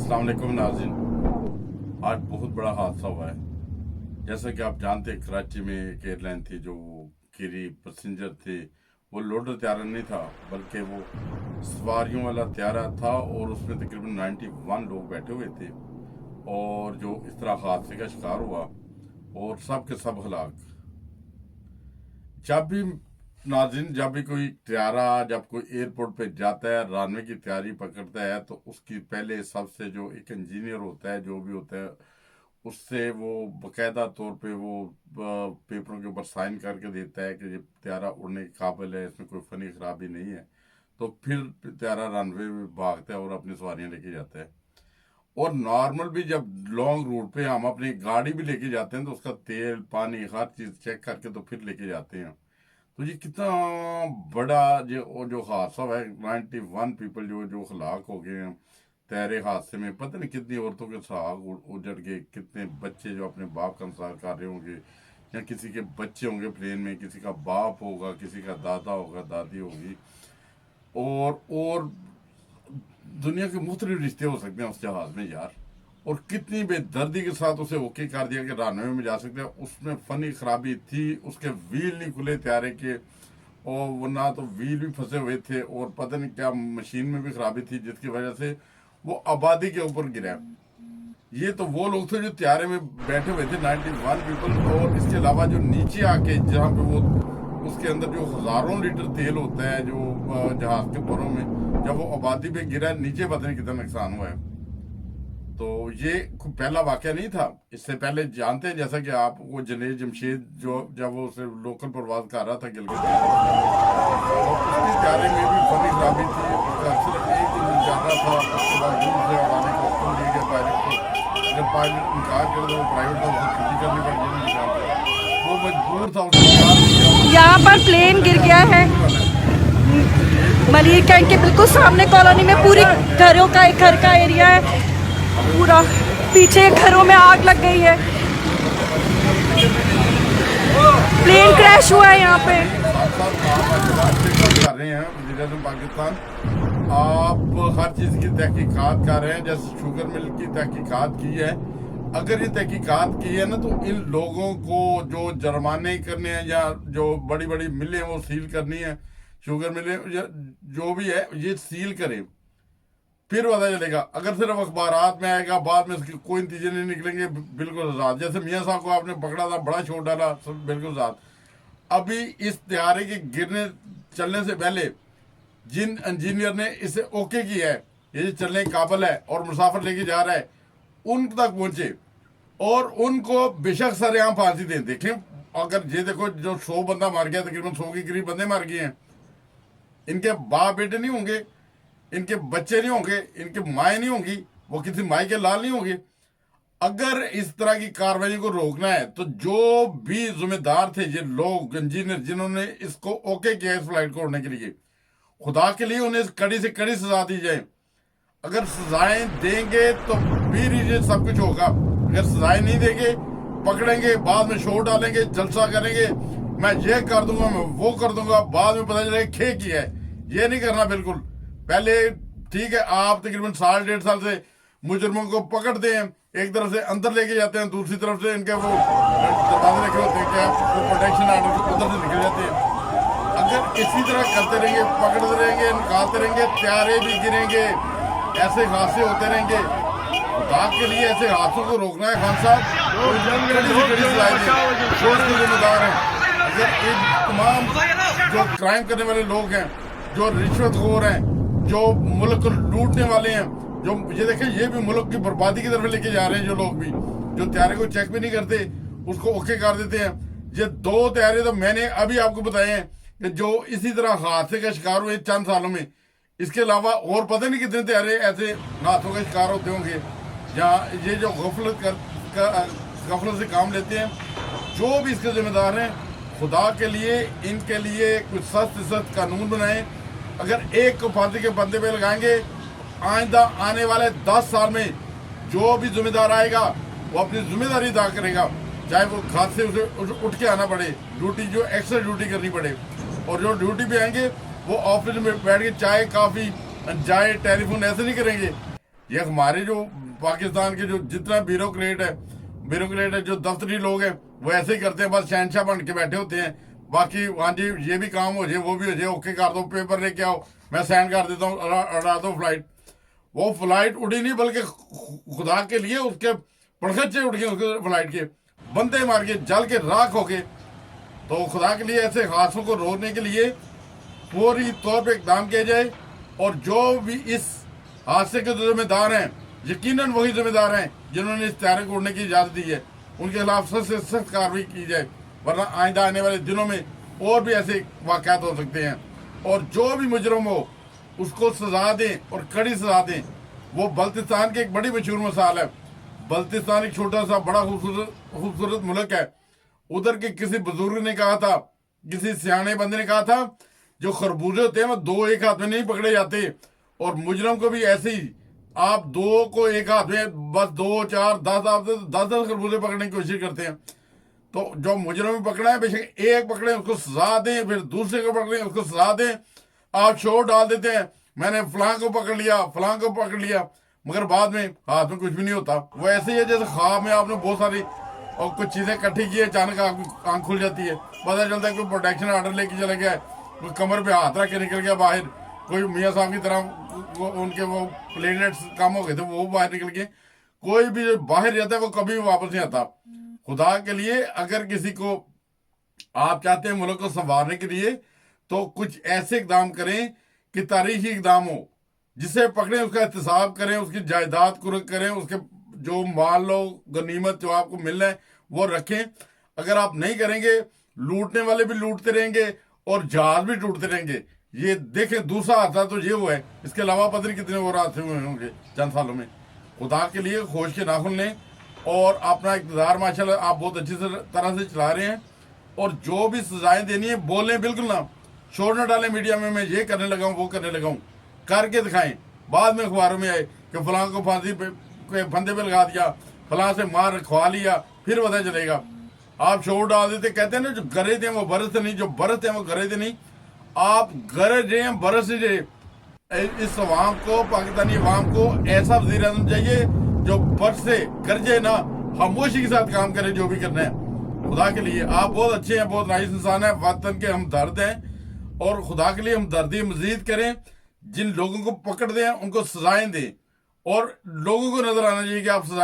अस्सलाम वालेकुम नाज़रीन। आज बहुत बड़ा हादसा हुआ है। जैसा कि आप जानते हैं, कराची में एक एयरलाइन थी जो गिरी, पैसेंजर थे। वो लोडर त्यारा नहीं था बल्कि वो सवारियों वाला त्यारा था और उसमें तकरीबन 91 लोग बैठे हुए थे। और जो इस तरह हादसे का शिकार हुआ और सब के सब हलाक। जब भी नाज़रीन, जब भी कोई त्यारा जब कोई एयरपोर्ट पे जाता है, रनवे की तैयारी पकड़ता है, तो उसकी पहले सबसे जो एक इंजीनियर होता है, जो भी होता है, उससे वो बाकायदा तौर पे वो पेपरों के ऊपर साइन करके देता है कि ये त्यारा उड़ने के काबिल है, इसमें कोई फनी खराबी नहीं है। तो फिर त्यारा रनवे में भागता है और अपनी सवारियां लेके जाता है। और नॉर्मल भी जब लॉन्ग रूट पे हम अपनी गाड़ी भी लेके जाते हैं तो उसका तेल, पानी, हर चीज़ चेक करके तो फिर लेके जाते हैं। तो ये कितना बड़ा जो जो हादसा है। 91 पीपल जो जो हलाक हो गए हैं तैरे हादसे में। पता नहीं कितनी औरतों के सुहाग उजड़ गए, कितने बच्चे जो अपने बाप का इंतजार कर रहे होंगे, या किसी के बच्चे होंगे प्लेन में, किसी का बाप होगा, किसी का दादा होगा, दादी होगी, और दुनिया के मुख्तलिफ रिश्ते हो सकते हैं उस जहाज में यार। और कितनी बेदर्दी के साथ उसे ओके कर दिया कि रनवे में जा सकते हैं। उसमें फनी खराबी थी, उसके व्हील नहीं खुले त्यारे के, और वो ना तो व्हील भी फंसे हुए थे, और पता नहीं क्या मशीन में भी खराबी थी जिसकी वजह से वो आबादी के ऊपर गिरा। ये तो वो लोग थे जो त्यारे में बैठे हुए थे, 91 पीपल। और इसके अलावा जो नीचे आके जहाँ पे वो उसके अंदर जो हजारों लीटर तेल होता है जो जहाज के परों में, जब वो आबादी पे गिरा, नीचे पता नहीं कितना नुकसान हुआ है। तो ये पहला वाकया नहीं था। इससे पहले जानते हैं, जैसा कि आप वो जनेज जमशेद जो जब वो उसे लोकल प्रवास कर रहा था गिलगित, तो उसकी त्यारे में भी फनी खराबी थी। उसका सिर्फ एक दिन जा रहा था, उसके बाद दूर से आने का हुक्म दिया गया पायलट को। जब पायलट इनकार कर तो प्राइवेट था, उसको छुट्टी करनी पड़ गई। वो मजबूर था, उसने यहाँ पर प्लेन गिर गया है मलिर कैंट के बिल्कुल सामने कॉलोनी में। पूरी घरों का एक घर का एरिया है, पूरा पीछे घरों में आग लग गई है। प्लेन क्रैश हुआ है यहाँ पे। कर रहे हैं वज़ीर-ए-आज़म पाकिस्तान, आप हर चीज की तहकीकात कर रहे हैं। जैसे शुगर मिल की तहकीकात की है, अगर ये तहकीकात की है ना, तो इन लोगों को जो जुर्माने करने हैं या जो बड़ी बड़ी मिलें वो सील करनी है, शुगर मिलें जो भी है, ये सील करें, फिर पता चलेगा। अगर सिर्फ अखबारात में आएगा, बाद में इसके कोई नतीजे नहीं निकलेंगे, बिल्कुल आजाद। जैसे मियाँ साहब को आपने पकड़ा था, बड़ा शोर डाला, सब बिल्कुल आजाद। अभी इस त्यारे के गिरने चलने से पहले जिन इंजीनियर ने इसे ओके किया है, ये चलने के काबिल है और मुसाफिर लेके जा रहा है, उन तक पहुंचे और उनको बेशक सरेआम फांसी दें। देखें, अगर ये देखो जो 100 बंदा मार गया, तकरीबन 100 के करीब बंदे मार गए हैं। इनके बाप बेटे नहीं होंगे, इनके बच्चे नहीं होंगे, इनके माएँ नहीं होंगी, वो किसी माई के लाल नहीं होंगे। अगर इस तरह की कार्रवाई को रोकना है तो जो भी जिम्मेदार थे, ये लोग इंजीनियर जिन्होंने इसको ओके किया इस फ्लाइट को उड़ने के लिए, खुदा के लिए उन्हें कड़ी से कड़ी सजा दी जाए। अगर सजाएं देंगे तो फिर ये सब कुछ होगा। अगर सजाएं नहीं देंगे, पकड़ेंगे, बाद में शोर डालेंगे, जलसा करेंगे, मैं ये कर दूंगा, मैं वो कर दूंगा, बाद में पता चलेगा खे किया है। ये नहीं करना बिल्कुल। पहले ठीक है, आप तकरीबन 1.5 साल से मुजरमों को पकड़ते हैं, एक तरफ से अंदर लेके जाते हैं, दूसरी तरफ से इनके वो दरवाजे रखे होते हैं कि आप प्रोटेक्शन आर्डर के उधर से निकल जाते हैं। अगर इसी तरह करते रहेंगे, पकड़ते रहेंगे, निकालते रहेंगे, त्यारे भी गिरेंगे, ऐसे हादसे होते रहेंगे। खुदा के लिए ऐसे हादसों को रोकना है खान साहब, जिम्मेदार हैं। अगर इन तमाम जो क्राइम करने वाले लोग हैं, जो रिश्वतखोर हैं, जो मुल्क को लूटने वाले हैं, जो ये देखें, ये भी मुल्क की बर्बादी की तरफ लेके जा रहे हैं। जो लोग भी जो त्यारे को चेक भी नहीं करते, उसको ओके कर देते हैं। ये 2 त्यारे तो मैंने अभी आपको बताए हैं कि जो इसी तरह हादसे का शिकार हुए चंद सालों में। इसके अलावा और पता नहीं कितने त्यारे ऐसे हादसों का शिकार होते होंगे जहाँ ये जो गफलत से काम लेते हैं। जो भी इसके जिम्मेदार हैं, खुदा के लिए इनके लिए कुछ सख्त कानून बनाएं। अगर एक को फांसी के बंदे पे लगाएंगे, आइंदा आने वाले 10 साल में जो भी जिम्मेदार आएगा वो अपनी जिम्मेदारी अदा करेगा, चाहे वो खाद से उसे उठ के आना पड़े, ड्यूटी जो एक्स्ट्रा ड्यूटी करनी पड़े। और जो ड्यूटी पे आएंगे वो ऑफिस में बैठ के चाय, कॉफी, जाए, टेलीफोन ऐसे नहीं करेंगे। ये हमारे जो पाकिस्तान के जो जितना ब्यूरोक्रेट है, जो दफ्तरी लोग हैं, वो ऐसे ही करते हैं, बस शहनशाह बन के बैठे होते हैं। बाकी हाँ जी ये भी काम हो जाए, वो भी हो जाए, ओके कर दो, पेपर लेके आओ, मैं साइन कर देता हूँ, उड़ा दो फ्लाइट। वो फ्लाइट उड़ी नहीं, बल्कि खुदा के लिए उसके पड़खचे उड़ गए, उसके फ्लाइट के बंदे मार के जल के राख हो गए। तो खुदा के लिए ऐसे हादसों को रोकने के लिए पूरी तौर पे इकदाम किया जाए, और जो भी इस हादसे के जिम्मेदार हैं, यकीनन वही जिम्मेदार हैं जिन्होंने इस तैयारी को उड़ने की इजाजत दी है, उनके खिलाफ सख्त से सख्त कार्रवाई की जाए, वरना आइंदा आने वाले दिनों में और भी ऐसे वाकयात हो सकते हैं। और जो भी मुजरम हो उसको सजा दें, और कड़ी सजा दें। वो बल्तिस्तान की एक बड़ी मशहूर मिसाल है। बल्तिस्तान एक छोटा सा बड़ा खूबसूरत मुल्क है। उधर के किसी बुजुर्ग ने कहा था, किसी सियाने बंदे ने कहा था, जो खरबूजे होते हैं वो दो एक हाथ में नहीं पकड़े जाते, और मुजरम को भी ऐसे ही आप दो को एक हाथ में बस 2 4 10 आप 10 खरबूजे पकड़ने की कोशिश करते हैं। तो जो मुजरम पकड़ा है, बेशक एक पकड़े उसको सजा दें, फिर दूसरे को पकड़े उसको सजा दें। आप शोर डाल देते हैं मैंने फलां को पकड़ लिया, फलां को पकड़ लिया, मगर बाद में हाथ में कुछ भी नहीं होता। वो ऐसे ही है जैसे ख्वाब में आपने बहुत सारी और कुछ चीजें इकट्ठी की है, अचानक आपकी आंख खुल जाती है, पता चलता है कोई प्रोटेक्शन ऑर्डर लेके चला गया, कोई कमर पे हाथ रख के निकल गया बाहर, कोई मियाँ साहब की तरह उनके वो प्लेनेट्स कम हो गए थे, वो बाहर निकल गए। कोई भी जो बाहर जाता है वो कभी भी वापस नहीं आता। खुदा के लिए अगर किसी को आप चाहते हैं मुल्क को संवारने के लिए, तो कुछ ऐसे इकदाम करें कि तारीखी इकदाम हो, जिसे पकड़े उसका एहतसाब करें, उसकी जायदाद को करें, उसके जो माल लो गनीमत जो आपको मिलना है वो रखें। अगर आप नहीं करेंगे, लूटने वाले भी लूटते रहेंगे और जहाज भी टूटते रहेंगे। ये देखें दूसरा हादसा तो ये हुआ है, इसके अलावा पता नहीं कितने और हादसे हुए होंगे चंद सालों में। खुदा के लिए खोज के नाखुन लें, और अपना इक़्तिदार माशाल्लाह आप बहुत अच्छी तरह से चला रहे हैं, और जो भी सजाएं देनी है बोलें, बिल्कुल ना शोर न डालें मीडिया में, मैं ये करने लगा हूँ वो करने लगा हूँ, करके दिखाएं। बाद में अखबारों में आए कि फलां को फांसी पे फंदे पे लगा दिया, फलां से मार खवा लिया, फिर पता चलेगा। आप शोर डाल देते, कहते हैं ना जो गरे थे वो बरसते नहीं, जो बरसते हैं वो गरे थे नहीं। आप गरज रहे हैं, बरस रहे। इस अवाम को, पाकिस्तानी अवाम को ऐसा वज़ीर आज़म चाहिए जो बरसे गरजे ना, खामोशी के साथ काम करे जो भी करना है। खुदा के लिए आप बहुत अच्छे हैं, बहुत नाइस इंसान है, वतन के हमदर्द हैं, और खुदा के लिए हमदर्दी मजीद करें। जिन लोगों को पकड़ दें उनको सजाएं दें, और लोगों को नजर आना चाहिए कि आप सजा